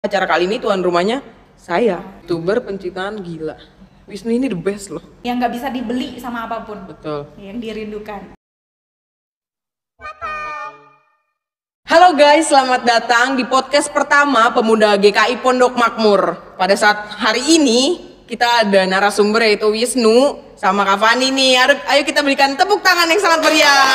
Acara kali ini tuan rumahnya saya, youtuber pencitraan gila. Wisnu ini the best loh. Yang nggak bisa dibeli sama apapun. Betul. Yang dirindukan. Halo guys, selamat datang di podcast pertama Pemuda GKI Pondok Makmur. Pada saat hari ini kita ada narasumber yaitu Wisnu sama Kak Fani nih. Ayo kita berikan tepuk tangan yang sangat meriah.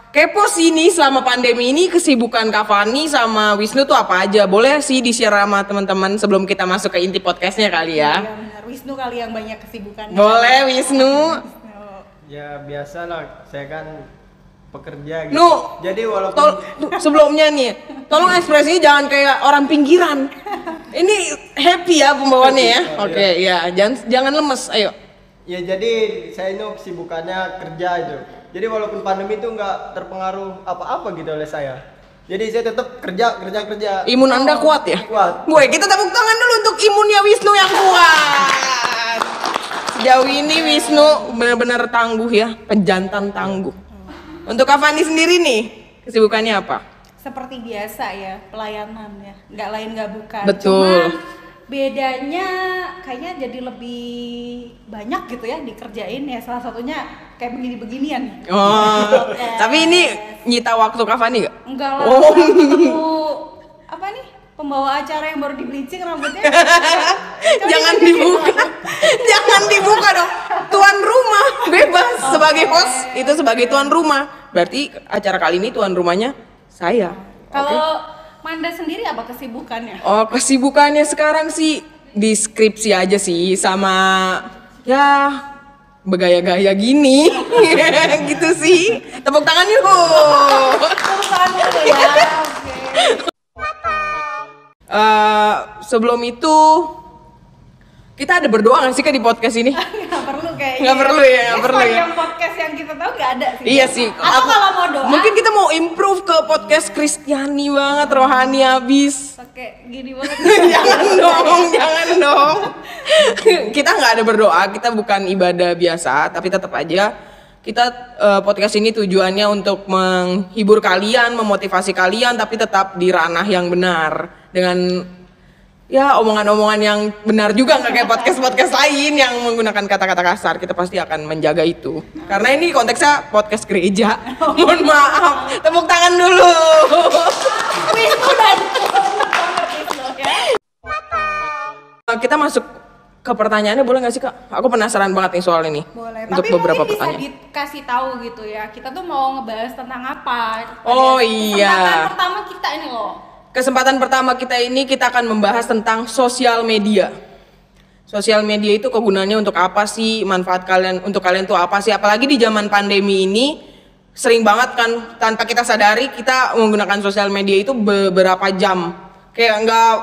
Kepo sih nih selama pandemi ini kesibukan Kak Fani sama Wisnu tuh apa aja? Boleh sih di-share sama teman-teman sebelum kita masuk ke inti podcastnya kali ya? Iya benar, Wisnu kali yang banyak kesibukan. Boleh Wisnu. Ya biasa lah, saya kan pekerja gitu. Nu, jadi walaupun sebelumnya nih, tolong ekspresinya jangan kayak orang pinggiran. Ini happy ya pembawaannya ya. Oke, ya, jangan lemes, ayo. ya jadi saya ini kesibukannya kerja itu. Jadi walaupun pandemi itu nggak terpengaruh apa-apa gitu oleh saya. Jadi saya tetap kerja. Imun Anda kuat ya? Kuat. Gue, kita tepuk tangan dulu untuk imunnya Wisnu yang kuat. Sejauh ini Wisnu benar-benar tangguh ya, pejantan tangguh. Untuk Kak Fani sendiri nih, kesibukannya apa? Seperti biasa ya, pelayanan ya. Nggak lain nggak bukan. Betul. Cuman bedanya kayaknya jadi lebih banyak gitu ya dikerjain ya. Salah satunya kayak begini-beginian. Oh, tapi ini nyita waktu Kak Fani gak? Enggak lah. Oh. Aku apa nih? Pembawa acara yang baru di bleaching rambutnya. Jangan dibuka. Jangan dibuka dong. Tuan rumah bebas sebagai host, itu sebagai tuan rumah. Berarti acara kali ini tuan rumahnya saya. Kalau Manda sendiri apa kesibukannya? Oh, kesibukannya sekarang sih di skripsi aja sih sama ya bergaya-gaya gini. Gitu sih. Tepuk tangan yuk. Ya, oke. Sebelum itu kita ada berdoa nggak sih Kak di podcast ini? Nggak perlu kayaknya. Nggak perlu ya, nggak perlu ya. Sepanjang podcast yang kita tahu nggak ada sih. Iya sih. Atau kalau mau doa. Mungkin kita mau improve ke podcast Kristiani banget, rohani abis. Pakai gini banget. jangan dong. Kita nggak ada berdoa, kita bukan ibadah biasa, tapi tetap aja kita podcast ini tujuannya untuk menghibur kalian, memotivasi kalian, tapi tetap di ranah yang benar dengan ya omongan-omongan yang benar juga, nggak kayak podcast lain yang menggunakan kata-kata kasar. Kita pasti akan menjaga itu karena ini konteksnya podcast gereja. Mohon maaf, tepuk tangan dulu. Kita masuk ke pertanyaannya, boleh nggak sih Kak? Aku penasaran banget nih soal ini. Boleh. Untuk Tapi beberapa mungkin bisa pertanyaan. dikasih tahu gitu ya. Kita tuh mau ngebahas tentang apa? Oh iya. Kesempatan pertama kita ini loh. Kesempatan pertama kita ini kita akan membahas tentang sosial media. Sosial media itu kegunaannya untuk apa sih? Manfaat kalian untuk kalian tuh apa sih? Apalagi di zaman pandemi ini sering banget kan tanpa kita sadari kita menggunakan sosial media itu beberapa jam. Kayak nggak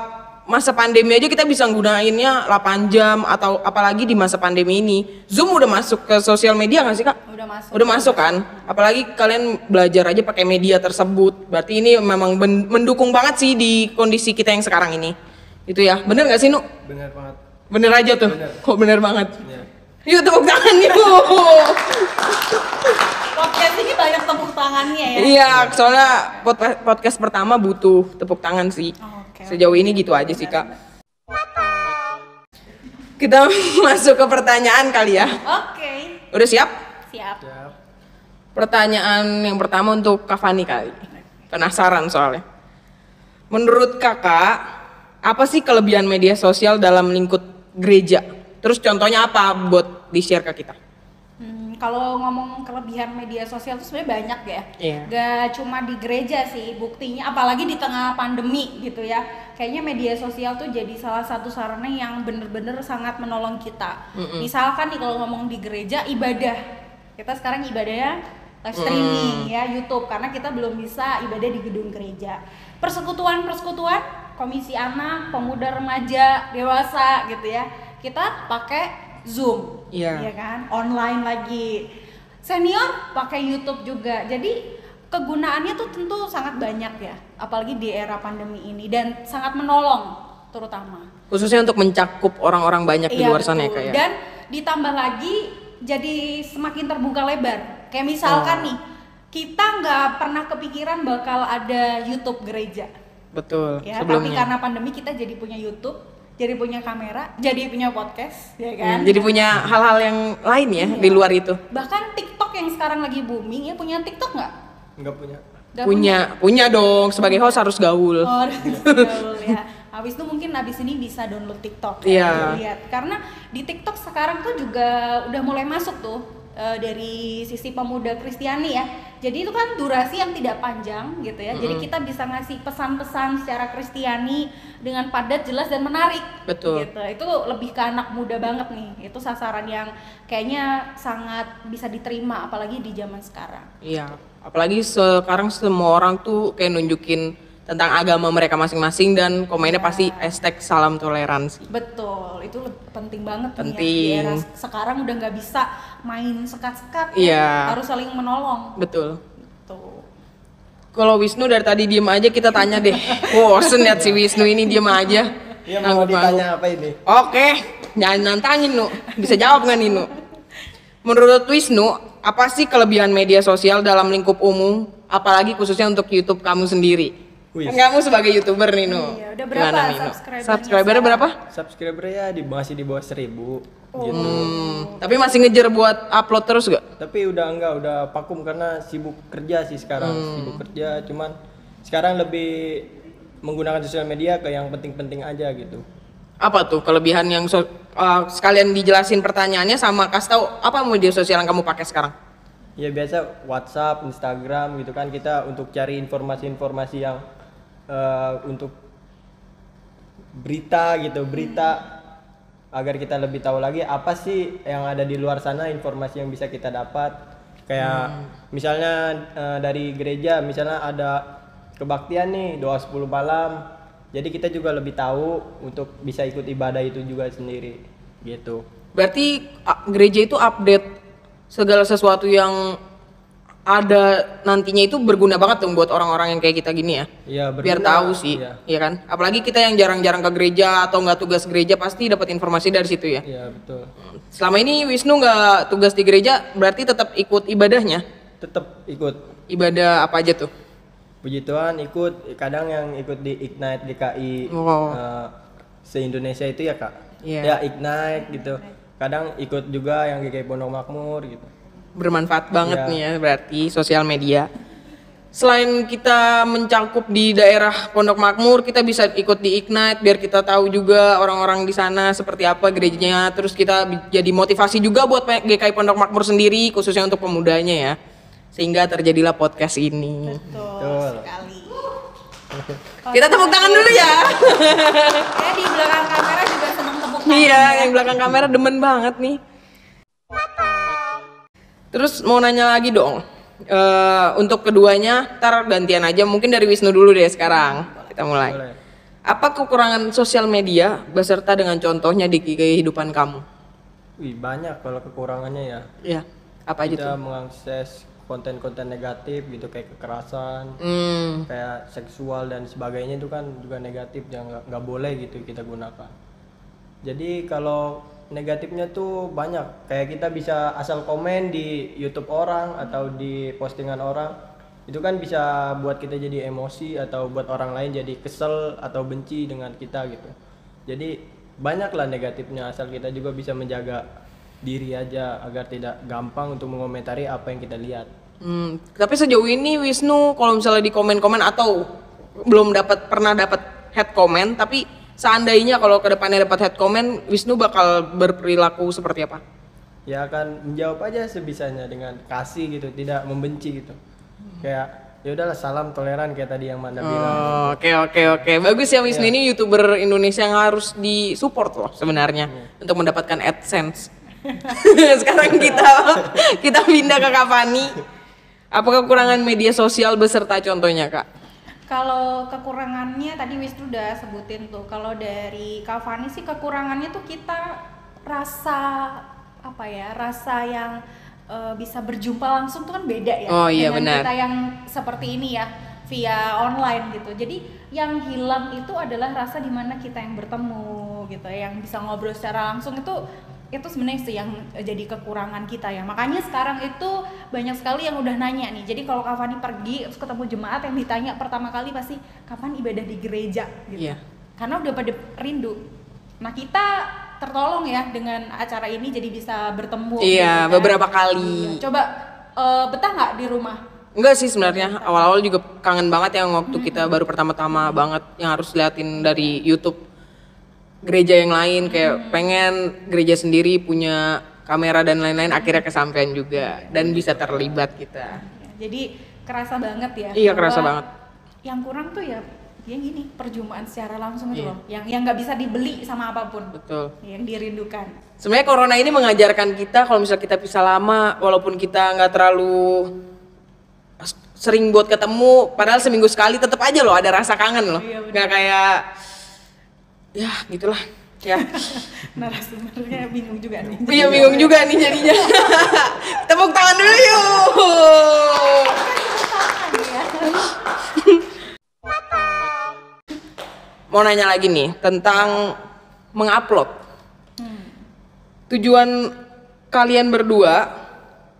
masa pandemi aja kita bisa gunainnya 8 jam atau apalagi di masa pandemi ini. Zoom udah masuk ke sosial media nggak sih Kak? Udah masuk. Udah masuk kan? Apalagi kalian belajar aja pakai media tersebut. Berarti ini memang mendukung banget sih di kondisi kita yang sekarang ini. Itu ya. Bener nggak sih, Nu? benar banget. Bener aja tuh. Bener. Kok bener banget? Ya. Yuk tepuk tangan yuk. Podcast ini banyak tepuk tangannya ya. Iya, soalnya podcast pertama butuh tepuk tangan sih. Oke. Sejauh ini gitu aja sih, Kak. Kita masuk ke pertanyaan kali ya. Oke. Udah siap? Siap. Siap. Pertanyaan yang pertama untuk Kak Fani kali. Penasaran soalnya. Menurut Kakak, apa sih kelebihan media sosial dalam lingkup gereja? Terus contohnya apa buat di-share ke kita? Kalau ngomong kelebihan media sosial itu sebenarnya banyak ya. Iya. Gak cuma di gereja sih, buktinya apalagi di tengah pandemi gitu ya. Kayaknya media sosial tuh jadi salah satu sarana yang bener-bener sangat menolong kita. Misalkan nih kalau ngomong di gereja, ibadah. Kita sekarang ibadahnya live streaming ya, YouTube, karena kita belum bisa ibadah di gedung gereja. Persekutuan, komisi anak, pemuda, remaja, dewasa gitu ya. Kita pakai Zoom, Iya. ya kan, online lagi. Senior pakai YouTube juga. Jadi kegunaannya tuh tentu sangat banyak ya, apalagi di era pandemi ini, dan sangat menolong terutama. Khususnya untuk mencakup orang-orang banyak di luar sana ya, betul. Kak ya. Dan ditambah lagi jadi semakin terbuka lebar. Kayak misalkan nih kita nggak pernah kepikiran bakal ada YouTube gereja. Betul. Ya, tapi sebelumnya. karena pandemi kita jadi punya YouTube, jadi punya kamera, jadi punya podcast, ya kan? Jadi punya hal-hal yang lain ya Iya. di luar itu. Bahkan TikTok yang sekarang lagi booming, ya punya TikTok nggak? Nggak punya. Nggak Punya dong. Sebagai host harus gaul. Oh, betul ya. Habis itu mungkin abis ini bisa download TikTok Iya. lihat. Karena di TikTok sekarang tuh juga udah mulai masuk tuh dari sisi pemuda Kristiani ya. Jadi itu kan durasi yang tidak panjang gitu ya. Jadi kita bisa ngasih pesan-pesan secara Kristiani dengan padat, jelas dan menarik. Betul. Gitu. Itu lebih ke anak muda banget nih. Itu sasaran yang kayaknya sangat bisa diterima apalagi di zaman sekarang. Iya. Apalagi sekarang semua orang tuh kayak nunjukin tentang agama mereka masing-masing dan komennya pasti hashtag salam toleransi. Betul, itu penting banget nih Penting. ya. Di era sekarang udah nggak bisa main sekat-sekat, Iya. ya. Harus saling menolong. Betul. Tuh. Kalau Wisnu dari tadi diem aja kita tanya deh. Bosen liat si Wisnu ini diem aja. Iya, mau ditanya apa ini? Oke, jangan nantangin Nu. Bisa jawab nggak nih Nu? Menurut Wisnu, apa sih kelebihan media sosial dalam lingkup umum, apalagi khususnya untuk YouTube kamu sendiri? Wih. Kan kamu sebagai YouTuber nih Nu. Iya, udah berapa Gimana nih, Nu? subscribernya Subscribernya berapa? Subscribernya masih di bawah 1000 gitu. Tapi masih ngejar buat upload terus gak? Tapi udah vakum karena sibuk kerja sih sekarang. Sibuk kerja, cuman sekarang lebih menggunakan sosial media ke yang penting-penting aja gitu. Apa tuh kelebihan yang sekalian dijelasin pertanyaannya sama kasih tahu apa media sosial yang kamu pakai sekarang? Ya biasa WhatsApp, Instagram gitu kan, kita untuk cari informasi-informasi yang untuk berita gitu, agar kita lebih tahu lagi apa sih yang ada di luar sana, informasi yang bisa kita dapat. Kayak misalnya dari gereja, misalnya ada kebaktian nih, doa 10 malam. Jadi kita juga lebih tahu untuk bisa ikut ibadah itu juga sendiri gitu. Berarti gereja itu update segala sesuatu yang ada nantinya itu berguna banget dong buat orang-orang yang kayak kita gini ya. Iya, Biar berguna, tahu sih, iya. ya kan? Apalagi kita yang jarang-jarang ke gereja atau nggak tugas gereja pasti dapat informasi dari situ ya. Iya, betul. Selama ini Wisnu nggak tugas di gereja, berarti tetap ikut ibadahnya. Tetap ikut. Ibadah apa aja tuh? Puji Tuhan ikut, kadang yang ikut di Ignite GKI Wow. se-Indonesia itu ya Kak. Iya. Ya Ignite gitu. Kadang ikut juga yang GKI Pondok Makmur gitu. Bermanfaat banget Iya. nih ya berarti sosial media. Selain kita mencakup di daerah Pondok Makmur, kita bisa ikut di Ignite biar kita tahu juga orang-orang di sana seperti apa gerejanya. Terus kita jadi motivasi juga buat GKI Pondok Makmur sendiri khususnya untuk pemudanya ya. Sehingga terjadilah podcast ini. Betul sekali. Kita tepuk tangan dulu ya. Ya di belakang kamera juga seneng tepuk tangan. Iya, ya. yang belakang kamera demen banget nih. Terus mau nanya lagi dong, untuk keduanya, ntar gantian aja, mungkin dari Wisnu dulu deh sekarang, kita mulai. Boleh. Apa kekurangan sosial media beserta dengan contohnya di kehidupan kamu? Wih, banyak kalau kekurangannya ya. Iya, apa aja Kita tuh? mengakses konten-konten negatif gitu, kayak kekerasan, kayak seksual dan sebagainya, itu kan juga negatif, yang nggak boleh gitu kita gunakan. Jadi kalau negatifnya tuh banyak, kayak kita bisa asal komen di YouTube orang atau di postingan orang, itu kan bisa buat kita jadi emosi atau buat orang lain jadi kesel atau benci dengan kita gitu. Jadi banyaklah negatifnya, asal kita juga bisa menjaga diri aja agar tidak gampang untuk mengomentari apa yang kita lihat. Tapi sejauh ini Wisnu kalau misalnya di komen-komen atau belum pernah dapat head comment, tapi seandainya kalau kedepannya dapat head comment, Wisnu bakal berperilaku seperti apa? Ya akan menjawab aja sebisanya dengan kasih gitu, tidak membenci gitu. Kayak ya udahlah, salam toleran kayak tadi yang Manda bilang. Oke. Bagus ya Wisnu, ini YouTuber Indonesia yang harus disupport loh sebenarnya untuk mendapatkan AdSense. Sekarang kita pindah ke Kak Fani. Apa kekurangan media sosial beserta contohnya Kak? Kalau kekurangannya tadi Wisnu udah sebutin tuh. Kalau dari Kak Fani sih kekurangannya tuh kita rasa rasa yang bisa berjumpa langsung tuh kan beda ya. Oh iya, dengan benar. kita yang seperti ini ya via online gitu. Jadi yang hilang itu adalah rasa dimana kita yang bertemu gitu, yang bisa ngobrol secara langsung itu itu sebenarnya sih yang jadi kekurangan kita ya. Makanya sekarang itu banyak sekali yang udah nanya nih. Jadi kalau Kak Fani pergi terus ketemu jemaat, yang ditanya pertama kali pasti kapan ibadah di gereja gitu. Iya. Karena udah pada rindu. Nah, kita tertolong ya dengan acara ini jadi bisa bertemu. Iya, gitu kan. beberapa kali. Iya. Coba betah nggak di rumah? Enggak sih sebenarnya, awal-awal juga kangen banget yang waktu kita baru pertama-tama banget yang harus liatin dari YouTube gereja yang lain, kayak pengen gereja sendiri punya kamera dan lain-lain, akhirnya kesampaian juga dan bisa terlibat kita. Jadi kerasa banget ya. Iya, bahwa kerasa banget. Yang kurang tuh ya yang gini, perjumpaan secara langsung itu loh. Yang nggak bisa dibeli sama apapun. Betul. Yang dirindukan. Sebenarnya corona ini mengajarkan kita kalau misalnya kita pisah lama, walaupun kita nggak terlalu sering buat ketemu, padahal seminggu sekali tetap aja loh ada rasa kangen loh. Iya, benar. Nggak kayak ya gitulah ya. Narasumbernya bingung juga nih. Iya bingung juga nih jadinya. Tepuk tangan dulu yuk. Mau nanya lagi nih tentang mengupload. Tujuan kalian berdua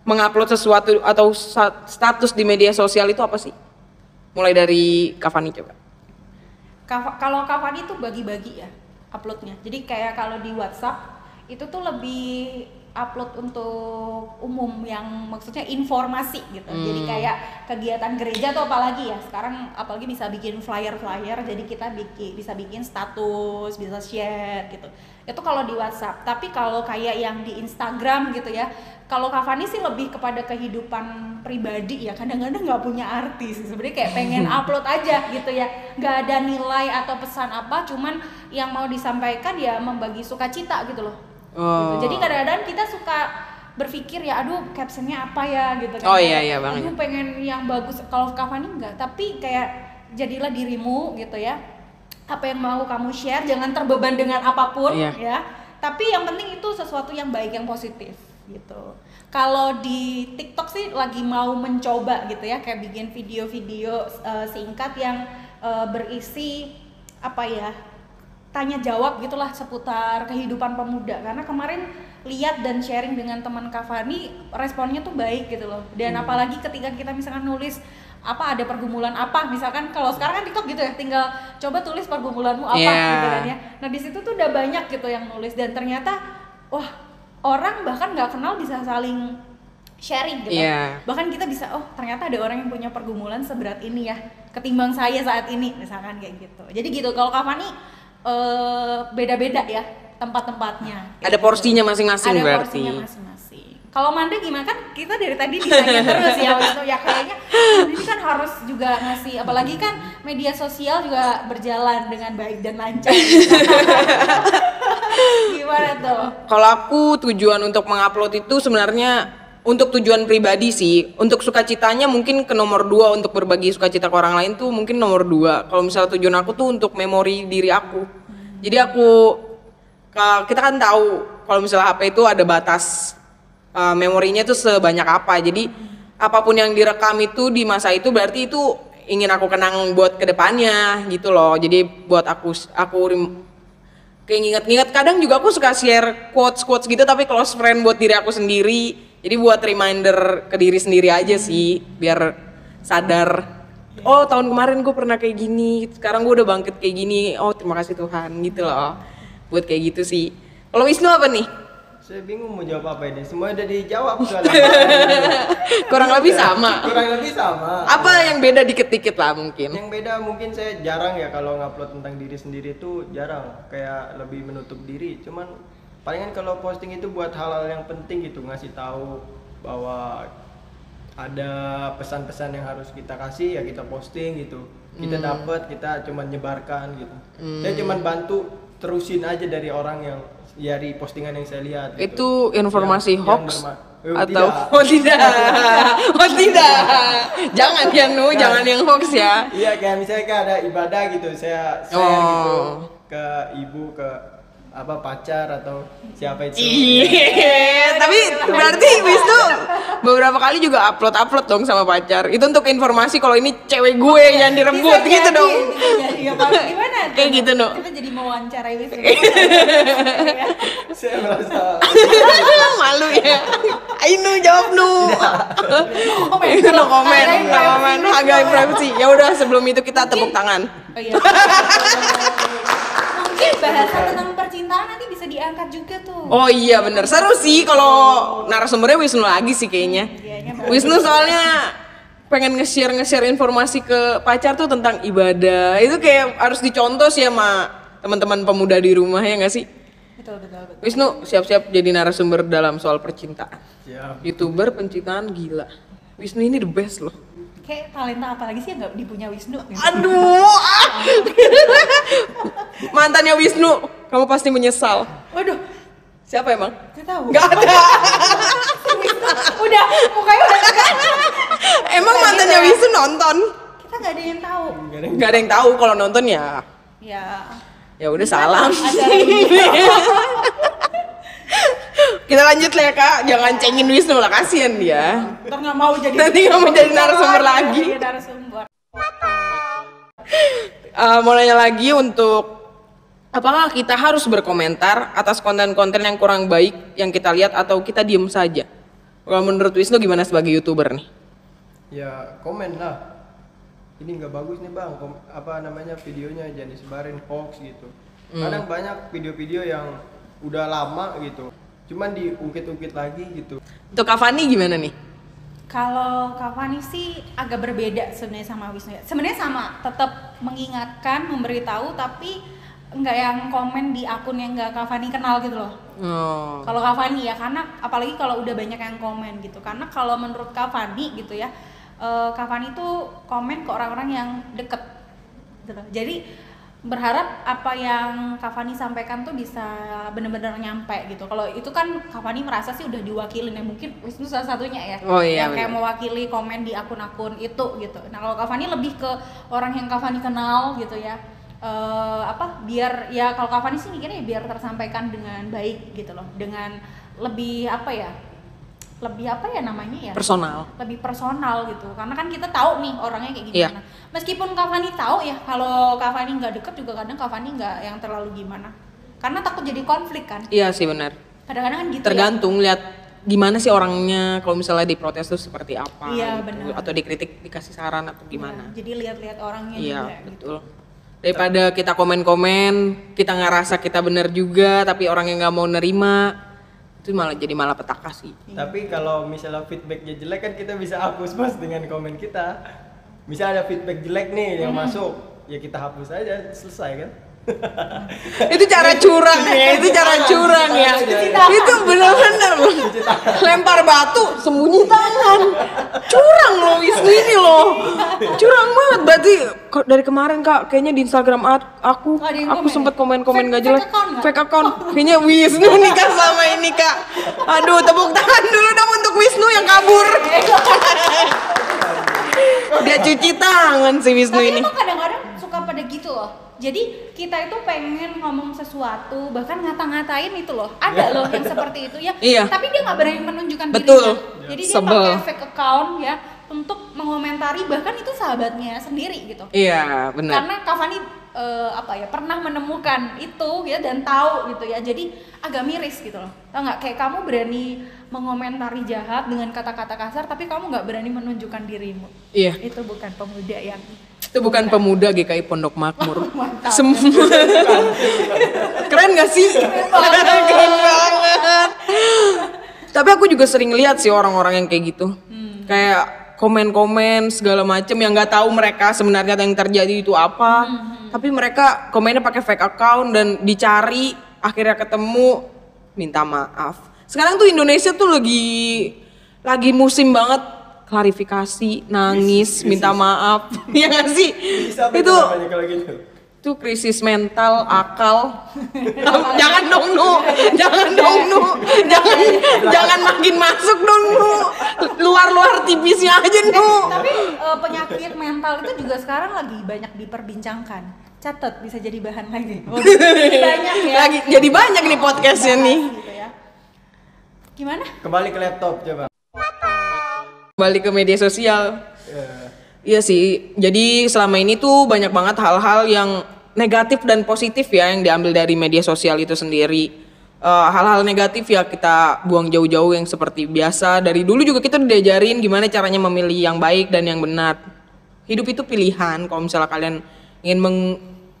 mengupload sesuatu atau status di media sosial itu apa sih? Mulai dari Kak Fani coba. Kalau Kak Fani tuh bagi-bagi ya uploadnya. Jadi kayak kalau di WhatsApp itu tuh lebih upload untuk umum, yang maksudnya informasi gitu. Jadi kayak kegiatan gereja tuh apalagi ya sekarang apalagi bisa bikin flyer-flyer, jadi kita bisa bikin status, bisa share gitu. Itu kalau di WhatsApp. Tapi kalau kayak yang di Instagram gitu ya, kalau Kak Fani sih lebih kepada kehidupan pribadi ya, kadang-kadang nggak punya arti sih sebenarnya, kayak pengen upload aja gitu ya, nggak ada nilai atau pesan apa, cuman yang mau disampaikan ya membagi sukacita gitu loh. Gitu. Jadi kadang-kadang kita suka berpikir ya, aduh captionnya apa ya gitu kan. Oh iya banget. Aduh pengen yang bagus. Kalau Kak Fani enggak, tapi kayak jadilah dirimu gitu ya. Apa yang mau kamu share, jangan terbeban dengan apapun ya. Tapi yang penting itu sesuatu yang baik, yang positif gitu. Kalau di TikTok sih lagi mau mencoba gitu ya, kayak bikin video-video singkat yang berisi apa ya, tanya jawab gitulah seputar kehidupan pemuda. Karena kemarin lihat dan sharing dengan teman Kak Fani, responnya tuh baik gitu loh. Dan apalagi ketika kita misalkan nulis apa, ada pergumulan apa, misalkan kalau sekarang kan TikTok gitu ya, tinggal coba tulis pergumulanmu apa gitu kan ya. Nah di situ tuh udah banyak gitu yang nulis, dan ternyata wah, orang bahkan nggak kenal bisa saling sharing gitu. Bahkan kita bisa, oh ternyata ada orang yang punya pergumulan seberat ini ya ketimbang saya saat ini, misalkan kayak gitu. Jadi gitu. Kalau Kak Fani beda-beda ya tempat-tempatnya. Ada porsinya masing-masing ada berarti. Porsinya masing-masing. Kalau Manda gimana, kan kita dari tadi ditanya terus ya waktu ya, kayaknya ini kan harus juga ngasih, apalagi kan media sosial juga berjalan dengan baik dan lancar. Gimana tuh? Kalau aku tujuan untuk mengupload itu sebenarnya untuk tujuan pribadi sih. Untuk sukacitanya mungkin ke nomor 2, untuk berbagi sukacita ke orang lain tuh mungkin nomor 2. Kalau misalnya tujuan aku tuh untuk memori diri aku. Jadi kita kan tahu kalau misalnya HP itu ada batas memorinya tuh sebanyak apa. Jadi apapun yang direkam itu di masa itu berarti itu ingin aku kenang buat kedepannya gitu loh. Jadi buat aku kayak nginget-nginget. Kadang juga aku suka share quotes gitu tapi close friend buat diri aku sendiri. Jadi buat reminder ke diri sendiri aja sih, biar sadar. Oh tahun kemarin gue pernah kayak gini, sekarang gue udah bangkit kayak gini. Oh terima kasih Tuhan gitu loh. Buat kayak gitu sih. Kalau Wisnu apa nih? Saya bingung mau jawab apa ini. Semua udah dijawab soalnya. Kurang lebih sama. Kurang lebih sama. Apa yang beda dikit-dikit lah mungkin? Yang beda mungkin saya jarang ya kalau ngupload tentang diri sendiri itu jarang. Kayak lebih menutup diri. Cuman palingan kalau posting itu buat hal-hal yang penting gitu, ngasih tahu bahwa ada pesan-pesan yang harus kita kasih ya kita posting gitu. Kita dapat, kita cuman nyebarkan gitu. Saya cuman bantu terusin aja dari orang yang dari postingan yang saya lihat gitu. Itu informasi hoax atau tidak. Oh tidak. Jangan ya jangan yang hoax ya. Iya, kayak misalnya ada ibadah gitu, saya share gitu ke ibu, ke apa pacar atau siapa itu. Iya, tapi berarti Wisnu beberapa kali juga upload dong sama pacar. Itu untuk informasi kalau ini cewek gue yang direbut Bisa gitu jadi, dong. bisa jadi. Ya, Pak. Gimana? Kayak gitu, No. Kita jadi mewawancarai Wisnu. Saya merasa Malu ya. Ayo jawab Nu. No komen. Hargai privacy. Ya udah sebelum itu kita tepuk tangan. Oh, iya. Mungkin bahasan tentang percintaan nanti bisa diangkat juga tuh. Oh iya bener, seru sih kalau narasumbernya Wisnu lagi sih kayaknya. Wisnu soalnya pengen nge-share informasi ke pacar tuh tentang ibadah. Itu kayak harus dicontoh sih sama teman-teman pemuda di rumah ya nggak sih? Betul. Wisnu siap-siap jadi narasumber dalam soal percintaan. siap. YouTuber pencintaan gila. Wisnu ini the best loh. Kayak talenta apa lagi sih yang nggak dipunya Wisnu? Gitu. Aduh, mantannya Wisnu, kamu pasti menyesal. Waduh, Siapa emang? nggak tahu. Gak ada. Udah, mukanya udah tegang. Emang mantannya Wisnu nonton? Kita nggak ada yang tahu. Gak ada yang tahu kalau nonton ya. Ya udah salam. Kita lanjut lah ya Kak, jangan cengin Wisnu lah, kasihan dia. Ntar nggak mau jadi. Nanti nggak mau jadi narasumber lagi. Iya, narasumber. Mau nanya lagi untuk apakah kita harus berkomentar atas konten-konten yang kurang baik yang kita lihat atau kita diem saja? Kalau menurut Wisnu gimana sebagai YouTuber nih? Ya komen lah. Ini nggak bagus nih bang, apa namanya videonya jangan disebarin hoax gitu. Kadang banyak video-video yang udah lama gitu, cuman diungkit-ungkit lagi gitu. Untuk Kak Fani gimana nih? Kalau Kak Fani sih agak berbeda sebenarnya sama Wisnu ya. Sebenarnya sama, tetap mengingatkan, memberitahu, tapi nggak yang komen di akun yang nggak Kak Fani kenal gitu loh. Oh. Kalau Kak Fani ya, karena apalagi kalau udah banyak yang komen gitu. Karena kalau menurut Kak Fani gitu ya, Kak Fani tuh komen ke orang-orang yang deket gitu. Jadi berharap apa yang Kak Fani sampaikan tuh bisa benar-benar nyampe gitu. Kalau itu kan Kak Fani merasa sih udah diwakilin ya, mungkin Wisnu salah satunya ya. Oh iya, yang kayak bener. mewakili komen di akun-akun itu gitu. Nah kalau Kak Fani lebih ke orang yang Kak Fani kenal gitu ya. Biar ya kalau Kak Fani sih mikirnya biar tersampaikan dengan baik gitu loh, dengan lebih apa ya namanya ya, Personal. lebih personal gitu, karena kan kita tahu nih orangnya kayak Iya. gimana. Meskipun Kak Fani tahu ya kalau Kak Fani nggak deket juga kadang Kak Fani nggak yang terlalu gimana, karena takut jadi konflik kan. Iya sih benar. Kadang-kadang kan gitu. Tergantung lihat gimana sih orangnya, kalau misalnya diprotes tuh seperti apa Iya, gitu. benar. Atau dikritik dikasih saran atau Ya. gimana. Jadi lihat-lihat orangnya Iya juga. Gitu. betul. Daripada kita komen-komen, kita ngerasa kita benar juga tapi orang yang nggak mau nerima, itu malah petaka sih. Tapi kalau misalnya feedbacknya jelek kan kita bisa hapus mas dengan komen kita. Misalnya ada feedback jelek nih yang masuk, ya kita hapus aja, selesai kan? Itu cara curang ya, itu cara curang ya. Itu bener-bener loh. Lempar batu, sembunyi tangan. Curang loh Wisnu ini loh. Curang banget. Berarti dari kemarin Kak, kayaknya di Instagram aku Ada yang komen sempet ya? komen-komen Fake- gak jelas. fake account nggak? Fake account. Kayaknya Wisnu nikah sama ini Kak. Aduh, tepuk tangan dulu dong untuk Wisnu yang kabur. Dia cuci tangan si Wisnu Tapi ini. emang kadang-kadang suka pada gitu loh. Jadi kita itu pengen ngomong sesuatu, bahkan ngata-ngatain itu loh. Ada loh yang seperti itu ya. Iya. Tapi dia nggak berani menunjukkan Betul. dirinya. Jadi dia Sebel. pakai fake account ya untuk mengomentari, bahkan itu sahabatnya sendiri gitu. Iya, benar. Karena Kak Fani pernah menemukan itu ya dan tahu gitu ya. Jadi agak miris gitu loh. Tahu nggak, kayak kamu berani mengomentari jahat dengan kata-kata kasar tapi kamu nggak berani menunjukkan dirimu. Iya. Itu bukan pemuda yang Itu bukan pemuda GKI Pondok Makmur. Mantap. Semua. Keren gak sih? Keren banget. Tapi aku juga sering lihat sih orang-orang yang kayak gitu. Kayak komen-komen segala macem yang nggak tahu mereka sebenarnya yang terjadi itu apa. Tapi mereka komennya pakai fake account dan dicari, akhirnya ketemu, minta maaf. Sekarang tuh Indonesia tuh lagi musim banget klarifikasi, nangis, minta maaf. Ya nggak sih? Bisa Itu namanya kalau gitu. Itu krisis mental, akal. Jangan dong Nu, jangan dong Nu, jangan makin masuk dong Nu. Luar tipisnya aja Nu. Tapi penyakit mental itu juga sekarang lagi banyak diperbincangkan. Catat, bisa jadi bahan lagi. Banyak ya. Lagi jadi banyak nih podcastnya nih. Gitu ya. Gimana? Kembali ke laptop coba. Balik ke media sosial. Ya. Iya sih, jadi selama ini tuh banyak banget hal-hal yang negatif dan positif ya yang diambil dari media sosial itu sendiri. Hal-hal negatif ya kita buang jauh-jauh yang seperti biasa. Dari dulu juga kita udah diajarin gimana caranya memilih yang baik dan yang benar. Hidup itu pilihan, kalau misalnya kalian ingin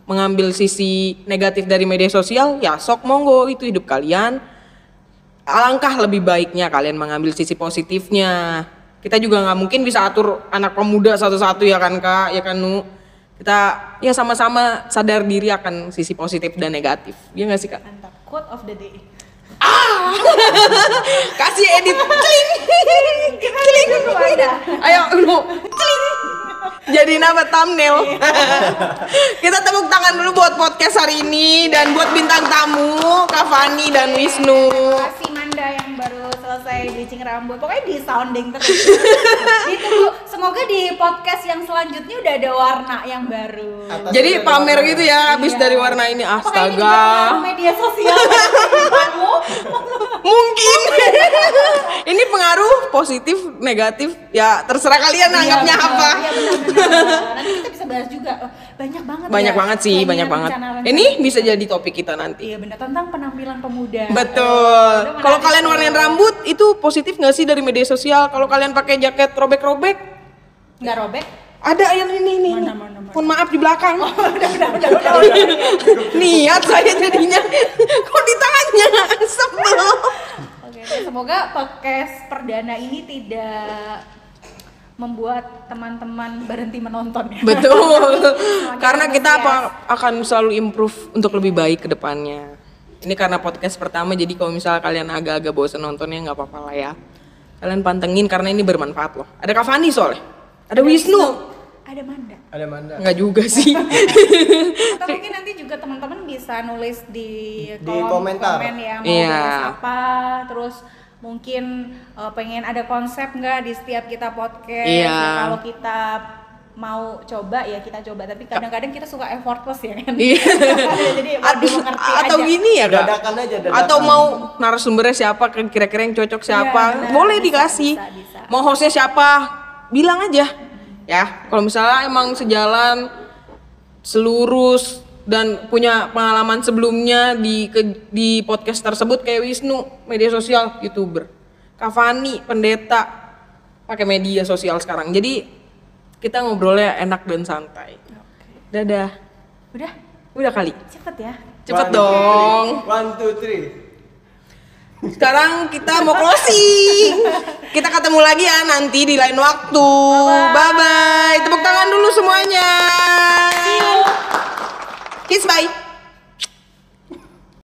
mengambil sisi negatif dari media sosial, ya sok monggo, itu hidup kalian. Alangkah lebih baiknya kalian mengambil sisi positifnya. Kita juga nggak mungkin bisa atur anak pemuda satu-satu ya kan Kak, ya kan Nu. Kita ya sama-sama sadar diri akan sisi positif dan negatif. Iya nggak sih Kak? Mantap. Quote of the day. Kasih edit. Celing. Celing. Ayo Nu. Celing. Jadi nama thumbnail. Kita tepuk tangan dulu buat podcast hari ini dan buat bintang tamu Kak Fani dan Wisnu. Kasih Manda yang baru selesai bleaching rambut. Pokoknya di sounding terus. Ditunggu. Semoga di podcast yang selanjutnya udah ada warna yang baru. Jadi pamer gitu ya habis Iya. dari warna ini. Apakah ini juga Astaga. pengaruh media sosial kamu? Mungkin. Ini pengaruh positif, negatif. Ya terserah kalian anggapnya apa. Iya benar-benar. Nanti kita bisa bahas juga. Banyak banget. Banyak ya. banget sih, Kayaknya banyak banget. rencana-rencana. Ini bisa jadi topik kita nanti. Iya benar, tentang penampilan pemuda. Betul. Itu Kalau menarik kalian tuh. warnain rambut itu positif nggak sih dari media sosial? Kalau kalian pakai jaket robek-robek, Nggak robek? ada yang ini. Mana. Mohon maaf di belakang. Udah. Niat saya jadinya. Kok ditanya? Sebel. Oke, semoga podcast perdana ini tidak membuat teman-teman berhenti menonton ya. Betul. Karena kita antusias. akan selalu improve untuk lebih baik ke depannya. Ini karena podcast pertama, jadi kalau misalnya kalian agak-agak bosan nontonnya nggak apa-apa lah ya. Kalian pantengin karena ini bermanfaat loh. Ada Kak Fani soalnya. Ada Wisnu. Ada Manda. Ada Manda. Nggak juga sih. Atau mungkin nanti juga teman-teman bisa nulis di Di komentar. komen ya, mau Iya. bahas apa, terus mungkin pengen ada konsep nggak di setiap kita podcast. Iya. Ya, kalau kita mau coba ya kita coba, tapi kadang-kadang kita suka effortless ya kan. Iya. Jadi dimengerti Atau aja. gini ya Kak. Dadakan aja, dadakan. Atau mau narasumbernya siapa, kira-kira yang cocok siapa, benar. boleh Bisa, dikasih. bisa. Mau hostnya siapa, bilang aja. Ya, kalau misalnya emang sejalan, selurus dan punya pengalaman sebelumnya di podcast tersebut kayak Wisnu, media sosial, YouTuber. Kak Fani, pendeta, pakai media sosial sekarang. Jadi kita ngobrolnya enak dan santai. Dadah. Udah kali. Cepet ya. Cepet dong. 1, 2, 3. Sekarang kita mau closing. Kita ketemu lagi ya nanti di lain waktu. Bye bye. Tepuk tangan dulu semuanya. Kiss bye.